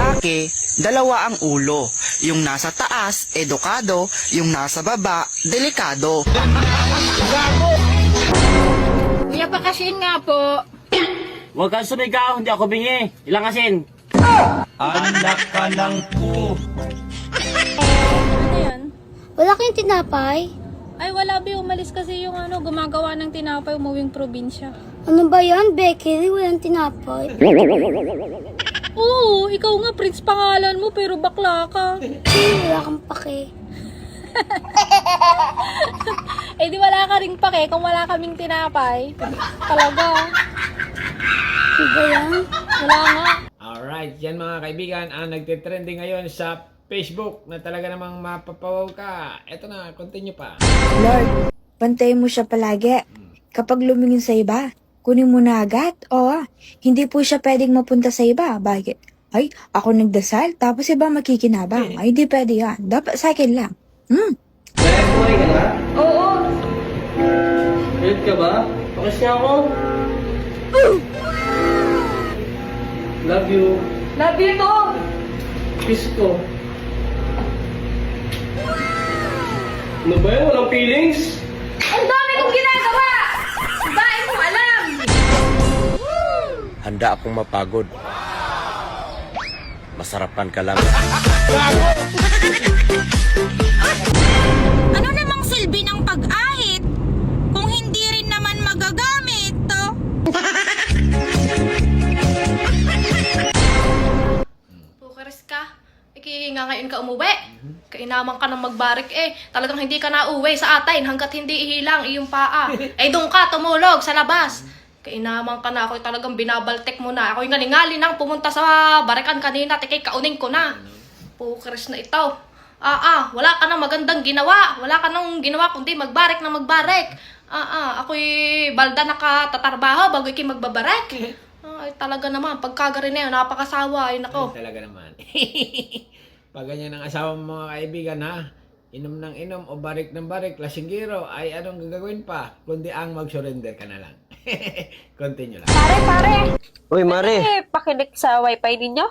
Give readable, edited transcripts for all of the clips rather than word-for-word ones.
lalaki, dalawa ang ulo. Yung nasa taas, edukado. Yung nasa baba, delikado. Kuya, pakasin nga po. Huwag kang sumigaw, hindi ako bingi. Ilang asin? Anak ka lang po. Ano yan? Wala kayong tinapay? Ay, wala ba, umalis kasi yung gumagawa ng tinapay, umuwing probinsya. Ano ba yan, Becky? Walang tinapay. Oo, ikaw nga, Prince pangalan mo, pero bakla ka. Wala kang pake. Eh di wala ka ring pake kung wala kaming tinapay. Talaga. Ano ba yan? Wala nga. Alright, yan mga kaibigan, ang nagtitrending ngayon sa Facebook na talaga namang mapapawaw ka. Eto na, continue pa. Lord, bantayan mo siya palagi. Kapag lumingin sa iba, kunin mo na agad. Oo, hindi po siya pwedeng mapunta sa iba. Bakit? Ay, ako nagdasal, tapos iba makikinabang. Ay, di pwede yan. Dapat sa akin lang. Buhay ka na? Oo. Wait ka ba? Pakas niya ako. Love you. Love you to. Kiss ko. Ano ba yun? Walang feelings? Ang dami kong ginagawa. Bae mo alam. Handa akong mapagod. Masarapan ka lang. Ano namang silbi ng pag-ahit kung hindi rin naman magagamit to? Pukaris ka. Nga ngayon ka umuwi. Kainaman ka ng magbarik eh. Talagang hindi ka na uwi sa atin hanggat hindi ihilang iyong paa. Eh doon ka tumulog sa labas. Kainaman ka na. Ako'y talagang binabaltek mo na. Ako'y ngalingali nang pumunta sa barikan kanina. Tikay kauning ko na. Pukaris na ito. Wala ka nang magandang ginawa. Wala ka nang ginawa kundi magbarik na magbarik. Ako'y balda nakatatarbaho bago ikay magbabarik. Ay, talaga naman. Pagkagari na yun, napakasawa. Ay, nako. Ay, talaga naman. Pag ganyan ang asawa mo mga kaibigan ha, inom ng inom o barik ng barik, lasinggero, ay anong gagawin pa? Kundi ang mag-surrender ka na lang. Continue lang. Pare! Uy, Mare. Pakinig sa wifi ninyo?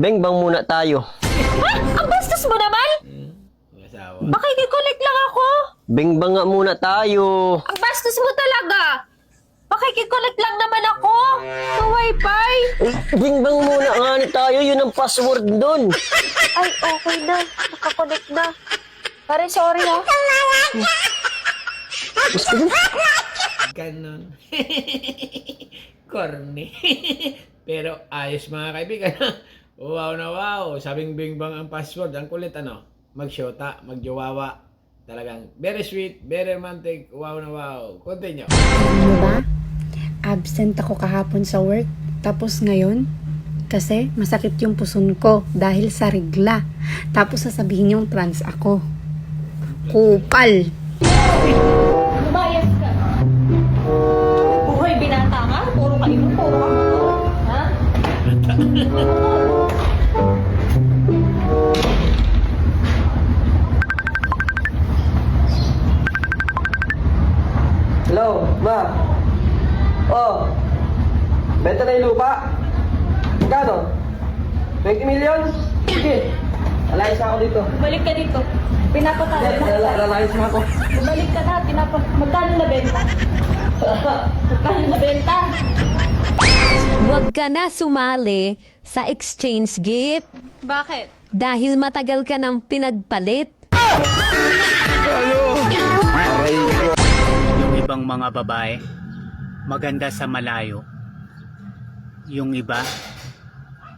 Bengbang muna tayo. Ha? Ang bastos mo naman! Ang asawa. Makikiconnect lang ako! Bengbang nga muna tayo. Ang bastos mo talaga! Makikiconnect lang naman ako sa wifi! Bengbang muna nga ni tayo. Yun ang password dun. Ay, okay na. Nakakonect na. Pare, sorry ha. Gusto mo? Ganon. Corny. Pero ayos mga kaibigan. Wow na wow. Sabing bingbang ang password. Ang kulit ano? Magsyota, magjowawa. Talagang very sweet, very romantic. Wow na wow. Continue. Ano ba? Absent ako kahapon sa work. Tapos ngayon, kasi masakit yung puson ko dahil sa regla. Tapos sasabihin yung trans ako. Kupal! Lumayas ka. Buhay binata ka? Puro ka inom, puro ka motor. Ha? Hello, ma. Oh. Benta na yung lupa. Magkano? 20 million? Sige. Alayas na ako dito. Balik ka dito. Pinapatalo na. Alayas na ako. Bumalik ka na. Magkano na benta? Magkano na benta? Huwag ka na sumali sa exchange gift Bakit? dahil matagal ka nang pinagpalit. Yung ibang mga babae, maganda sa malayo. Yung iba,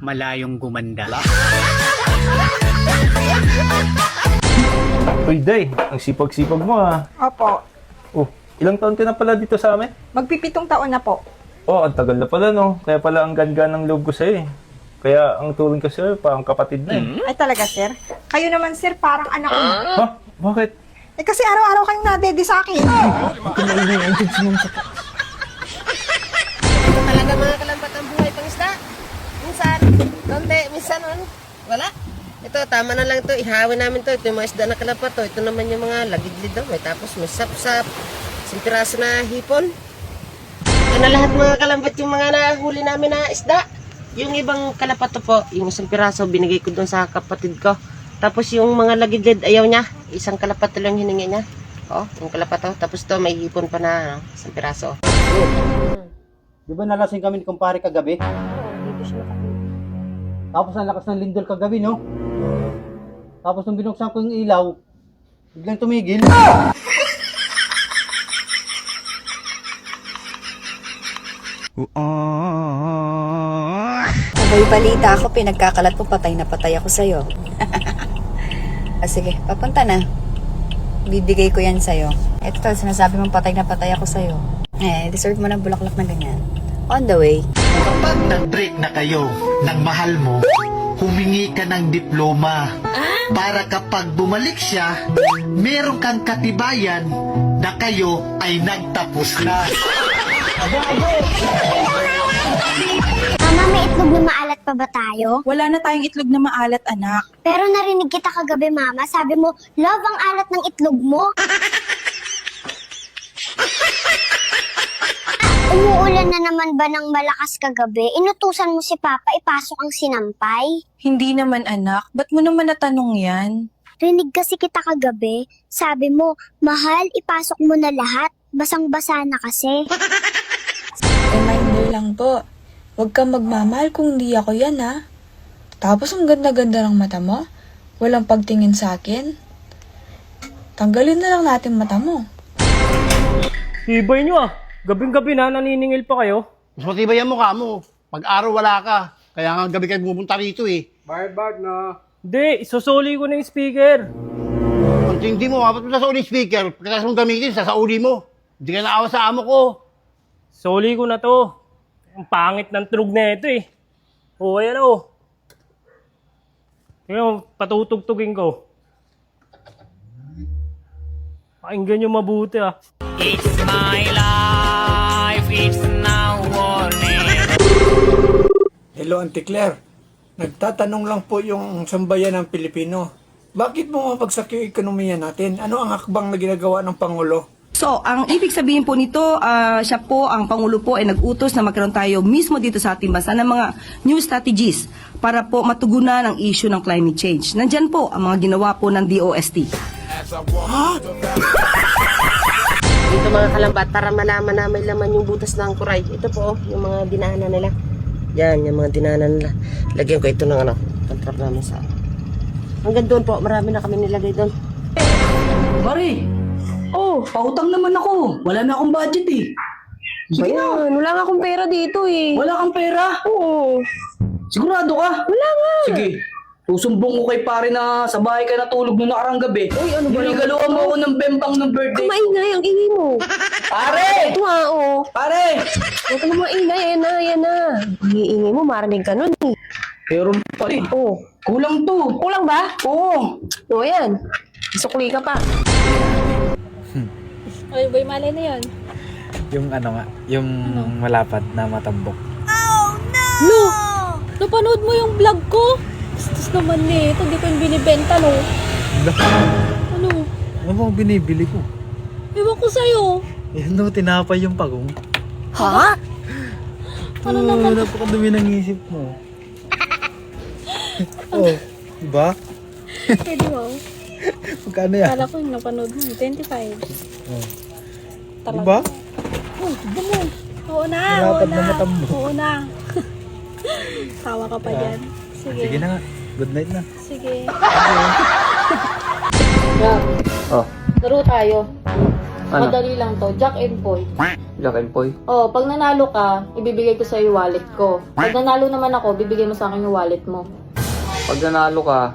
malayong gumanda. Uy, Day, ang sipag-sipag mo ah. Opo. Oh, ilang taon ka na pala dito sa amin? Magpipitong taon na po. Oh, ang tagal na pala no. Kaya pala ang ganda ng loob ko sa'yo eh. Kaya ang turing ko sa'yo, parang kapatid na eh. Ay talaga, sir? Kayo naman, sir, parang anak ko. Ha? Bakit? Eh kasi araw-araw kayong nadede sa akin. Huwag ka maingay, andyan si Ma'am sa... Talaga mga kalampat ang buhay pang isda. Minsan, konti, minsan wala. Ito, tama na lang ito. Ihawin namin to. Ito yung mga isda na kalapat to. Ito naman yung mga lagidlid daw. May tapos may sap-sap. Isang piraso na hipon. Ito na lahat mga kalambat yung mga nahuli namin na isda. Yung ibang kalapato po, yung isang piraso, binigay ko doon sa kapatid ko. Tapos yung mga lagidid, ayaw niya. Isang kalapato lang hiningi niya. Oh, yung kalapato. Tapos to may hipon pa na, isang piraso. Di ba nalasing kami ni kumpare kagabi? Tapos ang lakas ng lindol kagabi, no? Tapos nung binuksan ko yung ilaw, biglang tumigil. May balita ako, pinagkakalat mo, patay na patay ako sa'yo. Sige, papunta na. Bibigay ko yan sa'yo. Ito tal, sinasabi mong patay na patay ako sa'yo. Deserve mo ng bulaklak na ganyan. On the way. Kapag nag-break na kayo ng mahal mo, humingi ka ng diploma. Para kapag bumalik siya, meron kang katibayan na kayo ay nagtapos na. Mama, may itlog na maalat pa ba tayo? Wala na tayong itlog na maalat, anak. Pero narinig kita kagabi, Mama. Sabi mo, love ang alat ng itlog mo. Umuulan na naman ba ng malakas kagabi? Inutusan mo si Papa ipasok ang sinampay? Hindi naman, anak. Ba't mo naman natanong yan? Rinig kasi kita kagabi. Sabi mo, mahal, ipasok mo na lahat. Basang-basa na kasi. Reminder lang po. Huwag kang magmamahal kung hindi ako yan, ha? Tapos ang ganda-ganda ng mata mo. Walang pagtingin sa akin. Tanggalin na lang natin mata mo. Tibay nyo ah. Gabing-gabi na, naniningil pa kayo. Mas matibay ang mukha mo. Pag-araw wala ka. Kaya nga gabi kayo pupunta rito eh. Bye-bye na. Hindi, isusuli ko na yung speaker. Ang tindi mo, ba't mo sasauli yung speaker? Pagkatapos mong gamitin, sasauli mo. Hindi ka naawa sa amo ko. Suli ko na to. Ang pangit ng tunog na ito eh. O, ayan o. Tingnan mo, patutugtugin ko. Pakinggan nyo mabuti ah. It's my life, it's now or never. Hello, Auntie Claire. Nagtatanong lang po yung sambayan ng Pilipino. Bakit bumabagsak yung ekonomiya natin? Ano ang hakbang na ginagawa ng Pangulo? So, ang ibig sabihin po nito, siya po, ang Pangulo po ay nag-utos na magkaroon tayo mismo dito sa ating bansa ng mga new strategies para po matugunan ang issue ng climate change. Nandyan po ang mga ginawa po ng DOST. Dito mga kalambat, para malaman na may laman yung butas ng kuray. Ito po, yung mga dinaanan nila. Yan, yung mga dinaanan nila. Lagyan ko ito ng ano, pantrap namin sa... Hanggang doon po, marami na kami nilagay doon. Pare, pautang naman ako. Wala na akong budget eh. Sige na. Wala nga akong pera dito eh. Wala kang pera? Oo. Sigurado ka? Wala nga. Sige. Susumbong ko kay pare na sa bahay ka natulog nung nakarang gabi. Uy, ano ba? Niligaluan mo ako ng bembang ng birthday. Maingay ang ingay mo. Pare! Ito nga, oh. Pare! Huwag ka na maingay. Ayan na, ayan na. Ang iingay mo, marinig ka nun eh. Pero pare, kulang to. Kulang ba? Oo. O, ayan. Sukli ka pa. Ay, boy, malay na yun. Yung ano nga, yung malapad na matambok. Lo! Napanood mo yung vlog ko? Gusto naman ito. Hindi ko yung binibenta, no? Ano? Ano bang binibili ko? Ewan ko sa'yo. Yan daw, tinapay yung pagong. Ha? Ano naman? Napakadumi ng isip mo. Oh, diba? Pwede mo. Magkano yan? Kala ko yung napanood mo. 25. Oh. Talaga. Diba? Oh, diba mo? Oo na, Malapad oo na na. matambok. Oo na. Tawa ka pa dyan. Sige. Sige na nga. Good night na. Sige. Oh, Laro tayo. ano? Madali lang to. Jack and Poy. Jack and Poy. Oh, pag nanalo ka, ibibigay ko sa'yo yung wallet ko. Pag nanalo naman ako, bibigay mo sa akin yung wallet mo. Pag nanalo ka,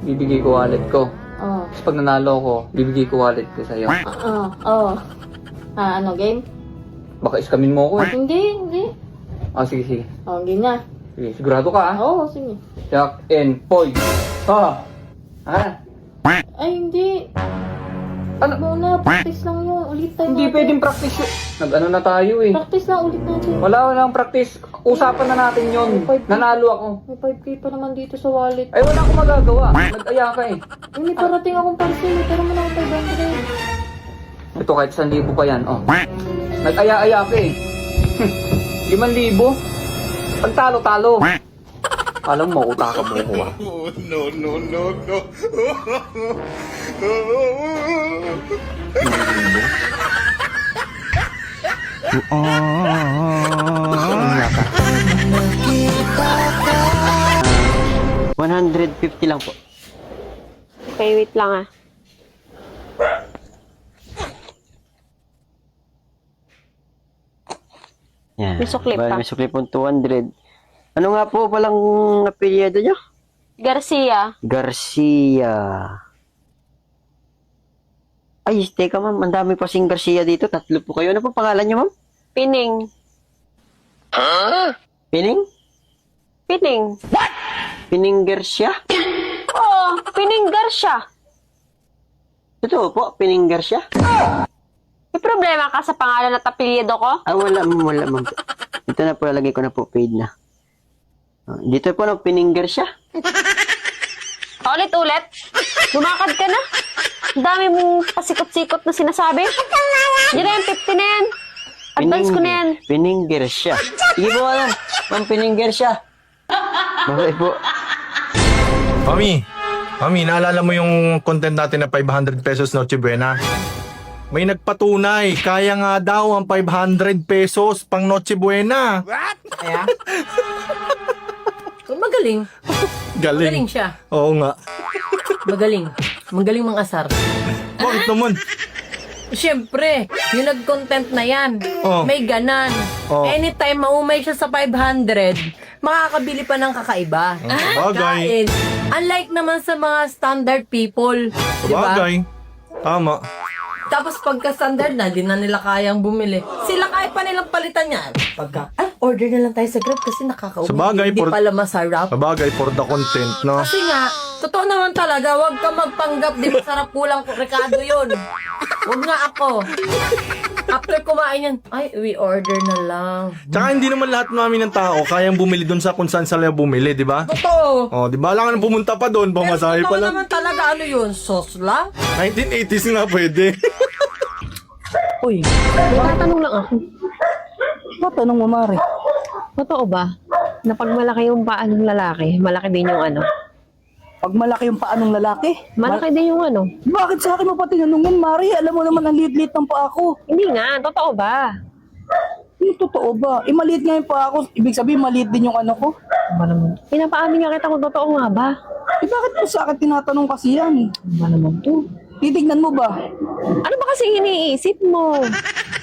bibigay ko wallet ko. Oh. Tapos pag nanalo ko, bibigay ko wallet ko sa'yo. Oh. Ano, game? Baka iskamin mo ako eh. Hindi. Ah, sige, sige. Oh, game na. Sige, sigurado ka ah. Oo, sige. Jack and Poy. Ah. Ah. Ay, hindi. Ano? Muna, practice lang yun. Ulit tayo. Hindi pwedeng practice yun. Nag-ano na tayo eh. Practice lang, ulit natin. Walang practice. Usapan na natin yon. Nanalo ako. May 5K pa naman dito sa wallet. Ay, wala akong magagawa. Nag-aya ka eh. Ay, may parating akong parcel. Pero mo na ako 500. Ito kahit 1,000 pa yan. Oh. Nag-aya-aya ka eh. 5,000. Ang talo-talo. Alam mo, utaka mo ko ah. $150 lang po. Okay, wait lang ah. Yan. May sukli pa. May sukli po 200. Ano nga po palang apelyido nyo? Garcia. Garcia. Ay, teka ma'am, ang dami pa sing Garcia dito. 3 po kayo. Ano po pangalan nyo, ma'am? Pining. Pining? Pining. Pining Garcia? Oo, Pining Garcia. Totoo po, Pining Garcia? May problema ka sa pangalan at apelyido ko? Ah, wala ma'am. Ito na po, lalagay ko na po, paid na. Dito po, no, Pining Garcia. Ulit-ulit? Lumakad ka na? Ang dami mong pasikot-sikot na sinasabi. Yan na yung 50 na yan. Advance ko na yan. Pining Garcia. Sige po, alam. Ma'am, Pining Garcia. Bakit po? Mami, naalala mo yung content natin na 500 pesos Noche Buena? May nagpatunay, kaya nga daw ang 500 pesos pang Noche Buena. Kaya? Magaling. Magaling siya. Oo nga. Magaling. Magaling mang asar. Bakit naman? Siyempre, yung nag-content na yan, may ganan. Anytime maumay siya sa 500, makakabili pa ng kakaiba. Sabagay. Kain. Unlike naman sa mga standard people. Diba? Sabagay. Tama. Tapos pagka standard na, di na nila kayang bumili. Sila kaya pa nilang palitan yan. Pagka, order na lang tayo sa Grab kasi nakakauwi. Sabagay, Hindi pala masarap. Sabagay, for the content, no? Kasi nga, totoo naman talaga, huwag ka magpanggap, di masarap kulang Ricardo yun. Huwag nga ako. After kumain yan, ay, we order na lang. Tsaka hindi naman lahat namin ng tao kayang bumili doon sa kung saan sila bumili, di ba? Totoo. Oh, di ba? Lang nang pumunta pa doon, pamasahe pa Totoo lang. naman talaga, ano yun, sauce lang? 1980s nga pwede. Uy, may tatanong lang ako. Matanong mo, Mari. Totoo ba? Na pag malaki yung paa ng lalaki, malaki din yung ano? Pag malaki yung paa ng lalaki? Malaki din yung ano? Bakit sa akin mo pa tinanungin, Mari? Alam mo naman ang liit-liit ng paa ko. Hindi nga, totoo ba? Yung totoo ba? Maliit nga yung paa ko. Ibig sabihin, maliit din yung ano ko. Ba naman? Pinapaamin nga kita kung totoo nga ba? Bakit mo sa akin tinatanong kasi yan? Ba naman to? Titignan mo ba? Ano ba kasi iniisip mo?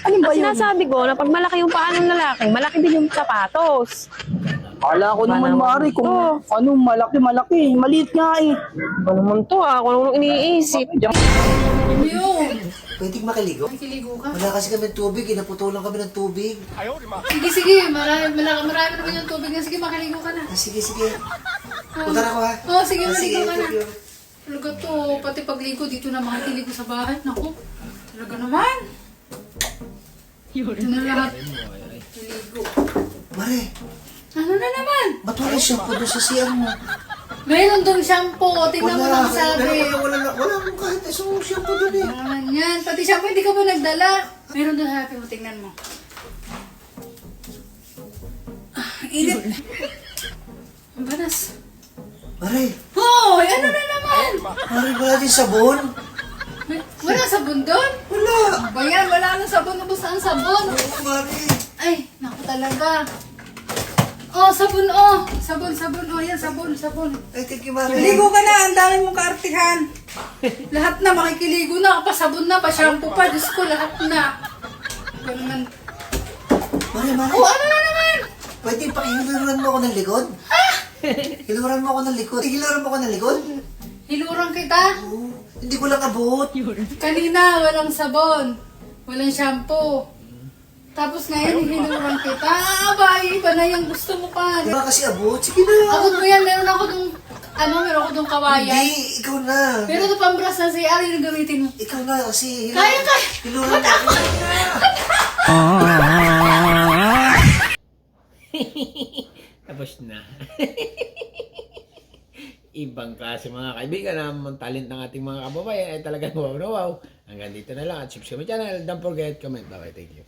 Ano ba Ang yun? sinasabi ko na pag malaki yung paa ng lalaki, malaki din yung sapatos. Kala ko naman, Mari, kung ano, malaki. Maliit nga eh. Ba naman to ah? Kung anong iniisip. Pwedeng makaligo? Makiligo ka? Wala kasi kami tubig, inaputulan kami ng tubig. Sige. Marami naman yung tubig na. Sige, makiligo ka na. Sige. Punta na ako ha. Oo, sige, maligo ka na. Talaga to, pati pagligo dito na makikiligo sa bahay. Naku, talaga naman. Ito na lahat. Ligo. Mare, Ano na naman? ba't wala shampoo doon sa CR mo? Mayroon doon shampoo. Tingnan mo lang sabi. Wala akong kahit isang shampoo doon eh. Ano yan? Pati shampoo hindi ka ba nagdala? Mayroon doon happy mo. Tingnan mo. Init. Ang banas. Mare, Hoy! Ano na naman? Mare, wala din sabon. Wala sabon doon? Wala. Ba yan? Wala nang sabon. Ubus ang sabon. Mare. Ay, naku talaga. Oh, sabon oh. Sabon. Oh, yan, sabon. Ay, thank you, Mare. Ligo ka na. Ang dami mong kaartihan. Lahat na makikiligo na. Pa-sabon na, pa-shampoo pa. Diyos ko, lahat na. Ganun. Mare. Oh, ano na naman? Pwede pakihiluran mo ako ng likod? Hiluran mo ako ng likod. Hiluran mo ako ng likod? Hilurang kita? Oo. Hindi ko lang abot. Kanina, walang sabon. Walang shampoo. Tapos ngayon, hinurang kita. Iba na yung gusto mo pa. Diba kasi abot? Sige na. Abot mo yan. Meron ako dong kawayan. Hindi, ikaw na. Pero ito pambras na si Ari yung gamitin mo. Ikaw na kasi. Kaya. Hiluran mo ako. Tapos na. Ibang klase mga kaibigan ang talent ng ating mga kababayan ay talagang wow na wow. Hanggang dito na lang at subscribe my channel. Don't forget, comment. Bye-bye. Thank you.